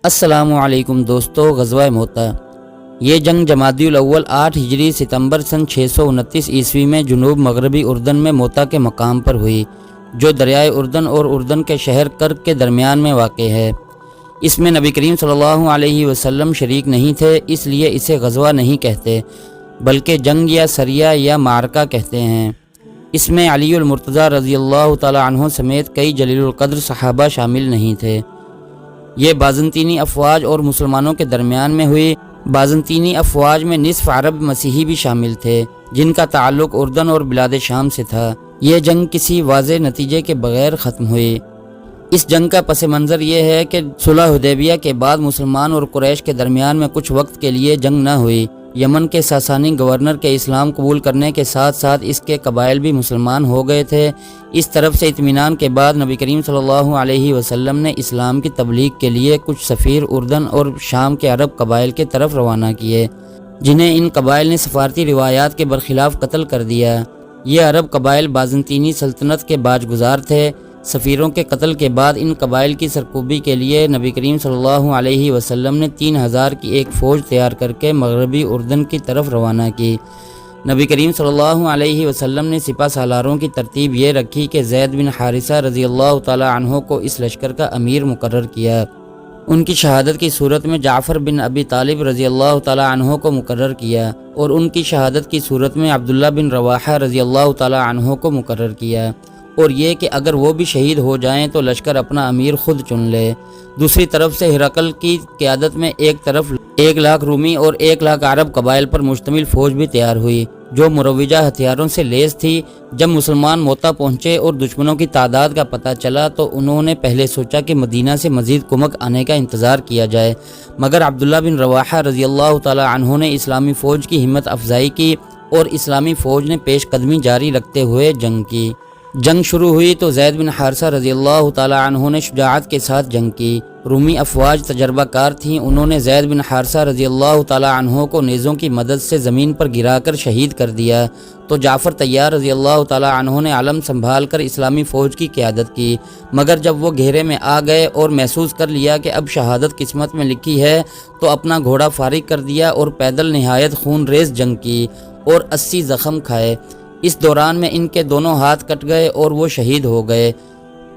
السلام علیکم دوستو، غزوہ موتا۔ یہ جنگ جمادی الاول 8 ہجری ستمبر سن 629 عیسوی میں جنوب مغربی اردن میں موتا کے مقام پر ہوئی، جو دریائے اردن اور اردن کے شہر کرک کے درمیان میں واقع ہے۔ اس میں نبی کریم صلی اللہ علیہ وسلم شریک نہیں تھے، اس لیے اسے غزوہ نہیں کہتے بلکہ جنگ یا سریہ یا معرکہ کہتے ہیں۔ اس میں علی المرتضیٰ رضی اللہ تعالی عنہ سمیت کئی جلیل القدر صحابہ شامل نہیں تھے۔ یہ بازنطینی افواج اور مسلمانوں کے درمیان میں ہوئی۔ بازنطینی افواج میں نصف عرب مسیحی بھی شامل تھے، جن کا تعلق اردن اور بلاد شام سے تھا۔ یہ جنگ کسی واضح نتیجے کے بغیر ختم ہوئی۔ اس جنگ کا پس منظر یہ ہے کہ صلح حدیبیہ کے بعد مسلمان اور قریش کے درمیان میں کچھ وقت کے لیے جنگ نہ ہوئی۔ یمن کے ساسانی گورنر کے اسلام قبول کرنے کے ساتھ ساتھ اس کے قبائل بھی مسلمان ہو گئے تھے۔ اس طرف سے اطمینان کے بعد نبی کریم صلی اللہ علیہ وسلم نے اسلام کی تبلیغ کے لیے کچھ سفیر اردن اور شام کے عرب قبائل کے طرف روانہ کیے، جنہیں ان قبائل نے سفارتی روایات کے برخلاف قتل کر دیا۔ یہ عرب قبائل بازنطینی سلطنت کے باج گزار تھے۔ سفیروں کے قتل کے بعد ان قبائل کی سرکوبی کے لیے نبی کریم صلی اللہ علیہ وسلم نے 3000 کی ایک فوج تیار کر کے مغربی اردن کی طرف روانہ کی۔ نبی کریم صلی اللہ علیہ وسلم نے سپہ سالاروں کی ترتیب یہ رکھی کہ زید بن حارثہ رضی اللہ تعالی عنہ کو اس لشکر کا امیر مقرر کیا۔ ان کی شہادت کی صورت میں جعفر بن ابی طالب رضی اللہ تعالی عنہ کو مقرر کیا، اور ان کی شہادت کی صورت میں عبداللہ بن رواحہ رضی اللہ تعالی عنہ کو مقرر کیا، اور یہ کہ اگر وہ بھی شہید ہو جائیں تو لشکر اپنا امیر خود چن لے۔ دوسری طرف سے ہرقل کی قیادت میں ایک طرف 1,00,000 رومی اور 1,00,000 عرب قبائل پر مشتمل فوج بھی تیار ہوئی، جو مروجہ ہتھیاروں سے لیس تھی۔ جب مسلمان موتا پہنچے اور دشمنوں کی تعداد کا پتہ چلا تو انہوں نے پہلے سوچا کہ مدینہ سے مزید کمک آنے کا انتظار کیا جائے، مگر عبداللہ بن رواحہ رضی اللہ تعالی عنہ نے اسلامی فوج کی ہمت افزائی کی اور اسلامی فوج نے پیش قدمی جاری رکھتے ہوئے جنگ کی۔ جنگ شروع ہوئی تو زید بن حارثہ رضی اللہ تعالی عنہ نے شجاعت کے ساتھ جنگ کی۔ رومی افواج تجربہ کار تھیں، انہوں نے زید بن حارثہ رضی اللہ تعالی عنہ کو نیزوں کی مدد سے زمین پر گرا کر شہید کر دیا، تو جعفر طیار رضی اللہ تعالی عنہ نے علم سنبھال کر اسلامی فوج کی قیادت کی، مگر جب وہ گھیرے میں آ گئے اور محسوس کر لیا کہ اب شہادت قسمت میں لکھی ہے تو اپنا گھوڑا فارغ کر دیا اور پیدل نہایت خون ریز جنگ کی اور 80 زخم کھائے۔ اس دوران میں ان کے دونوں ہاتھ کٹ گئے اور وہ شہید ہو گئے۔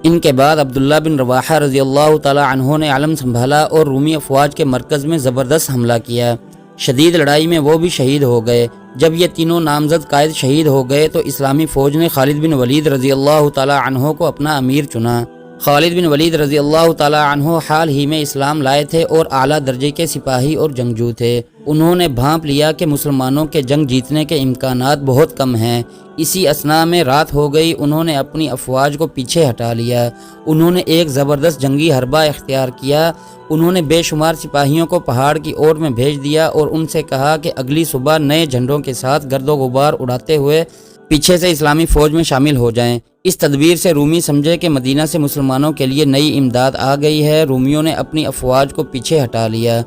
ان کے بعد عبداللہ بن رواحہ رضی اللہ تعالی عنہ نے علم سنبھالا اور رومی افواج کے مرکز میں زبردست حملہ کیا۔ شدید لڑائی میں وہ بھی شہید ہو گئے۔ جب یہ تینوں نامزد قائد شہید ہو گئے تو اسلامی فوج نے خالد بن ولید رضی اللہ تعالی عنہ کو اپنا امیر چنا۔ خالد بن ولید رضی اللہ تعالی عنہ حال ہی میں اسلام لائے تھے اور اعلیٰ درجے کے سپاہی اور جنگجو تھے۔ انہوں نے بھانپ لیا کہ مسلمانوں کے جنگ جیتنے کے امکانات بہت کم ہیں۔ اسی اثناء میں رات ہو گئی، انہوں نے اپنی افواج کو پیچھے ہٹا لیا۔ انہوں نے ایک زبردست جنگی حربہ اختیار کیا۔ انہوں نے بے شمار سپاہیوں کو پہاڑ کی اور میں بھیج دیا اور ان سے کہا کہ اگلی صبح نئے جھنڈوں کے ساتھ گرد و غبار اڑاتے ہوئے پیچھے سے اسلامی فوج میں شامل ہو جائیں۔ اس تدبیر سے رومی سمجھے کہ مدینہ سے مسلمانوں کے لیے نئی امداد آ گئی ہے۔ رومیوں نے اپنی افواج کو پیچھے ہٹا لیا۔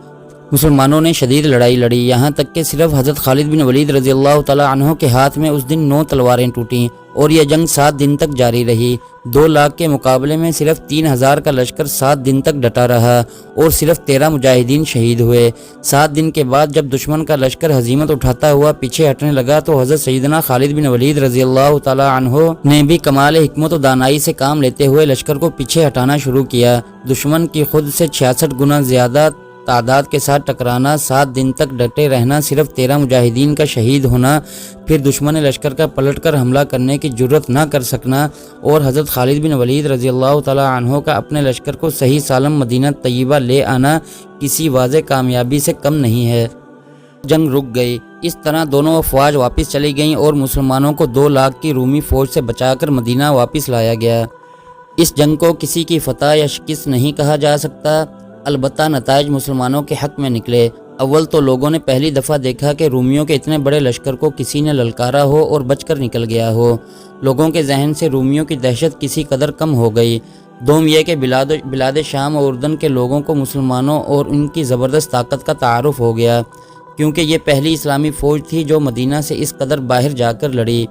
مسلمانوں نے شدید لڑائی لڑی، یہاں تک کہ صرف حضرت خالد بن ولید رضی اللہ تعالی عنہ کے ہاتھ میں اس دن 9 تلواریں ٹوٹیں، اور یہ جنگ 7 دن تک جاری رہی۔ 2 لاکھ کے مقابلے میں صرف 3000 کا لشکر 7 دن تک ڈٹا رہا اور صرف 13 مجاہدین شہید ہوئے۔ 7 دن کے بعد جب دشمن کا لشکر ہزیمت اٹھاتا ہوا پیچھے ہٹنے لگا تو حضرت سیدنا خالد بن ولید رضی اللہ تعالی عنہ نے بھی کمال حکمت و دانائی سے کام لیتے ہوئے لشکر کو پیچھے ہٹانا شروع کیا۔ دشمن کی خود سے 66 گنا زیادہ تعداد کے ساتھ ٹکرانا، 7 دن تک ڈٹے رہنا، صرف 13 مجاہدین کا شہید ہونا، پھر دشمن لشکر کا پلٹ کر حملہ کرنے کی جرت نہ کر سکنا، اور حضرت خالد بن ولید رضی اللہ تعالی عنہ کا اپنے لشکر کو صحیح سالم مدینہ طیبہ لے آنا کسی واضح کامیابی سے کم نہیں ہے۔ جنگ رک گئی۔ اس طرح دونوں افواج واپس چلی گئیں اور مسلمانوں کو 2 لاکھ کی رومی فوج سے بچا کر مدینہ واپس لایا گیا۔ اس جنگ کو کسی کی فتح یا شکست نہیں کہا جا سکتا، البتہ نتائج مسلمانوں کے حق میں نکلے۔ اول تو لوگوں نے پہلی دفعہ دیکھا کہ رومیوں کے اتنے بڑے لشکر کو کسی نے للکارا ہو اور بچ کر نکل گیا ہو۔ لوگوں کے ذہن سے رومیوں کی دہشت کسی قدر کم ہو گئی۔ دوم یہ کہ بلاد شام اور اردن کے لوگوں کو مسلمانوں اور ان کی زبردست طاقت کا تعارف ہو گیا، کیونکہ یہ پہلی اسلامی فوج تھی جو مدینہ سے اس قدر باہر جا کر لڑی۔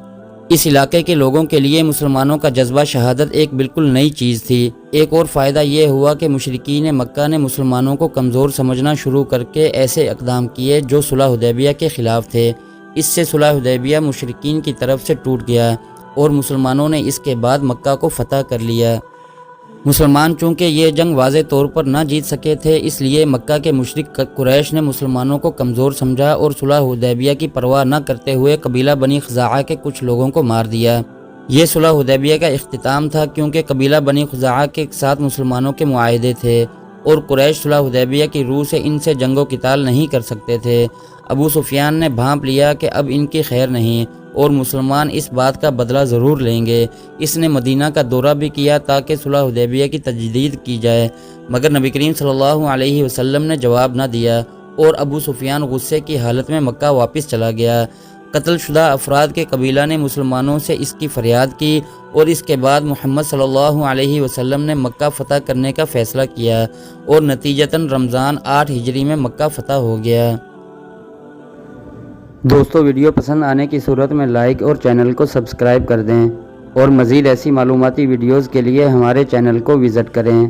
اس علاقے کے لوگوں کے لیے مسلمانوں کا جذبہ شہادت ایک بالکل نئی چیز تھی۔ ایک اور فائدہ یہ ہوا کہ مشرکین مکہ نے مسلمانوں کو کمزور سمجھنا شروع کر کے ایسے اقدام کیے جو صلح حدیبیہ کے خلاف تھے۔ اس سے صلح حدیبیہ مشرکین کی طرف سے ٹوٹ گیا اور مسلمانوں نے اس کے بعد مکہ کو فتح کر لیا۔ مسلمان چونکہ یہ جنگ واضح طور پر نہ جیت سکے تھے، اس لیے مکہ کے مشرک قریش نے مسلمانوں کو کمزور سمجھا اور صلح حدیبیہ کی پرواہ نہ کرتے ہوئے قبیلہ بنی خزاعہ کے کچھ لوگوں کو مار دیا۔ یہ صلح حدیبیہ کا اختتام تھا، کیونکہ قبیلہ بنی خزاعہ کے ساتھ مسلمانوں کے معاہدے تھے اور قریش صلح حدیبیہ کی روح سے ان سے جنگ و قتال نہیں کر سکتے تھے۔ ابو سفیان نے بھانپ لیا کہ اب ان کی خیر نہیں اور مسلمان اس بات کا بدلہ ضرور لیں گے۔ اس نے مدینہ کا دورہ بھی کیا تاکہ صلح حدیبیہ کی تجدید کی جائے، مگر نبی کریم صلی اللہ علیہ وسلم نے جواب نہ دیا اور ابو سفیان غصے کی حالت میں مکہ واپس چلا گیا۔ قتل شدہ افراد کے قبیلہ نے مسلمانوں سے اس کی فریاد کی اور اس کے بعد محمد صلی اللہ علیہ وسلم نے مکہ فتح کرنے کا فیصلہ کیا اور نتیجتاً رمضان 8 ہجری میں مکہ فتح ہو گیا۔ دوستو، ویڈیو پسند آنے کی صورت میں لائک اور چینل کو سبسکرائب کر دیں اور مزید ایسی معلوماتی ویڈیوز کے لیے ہمارے چینل کو وزٹ کریں۔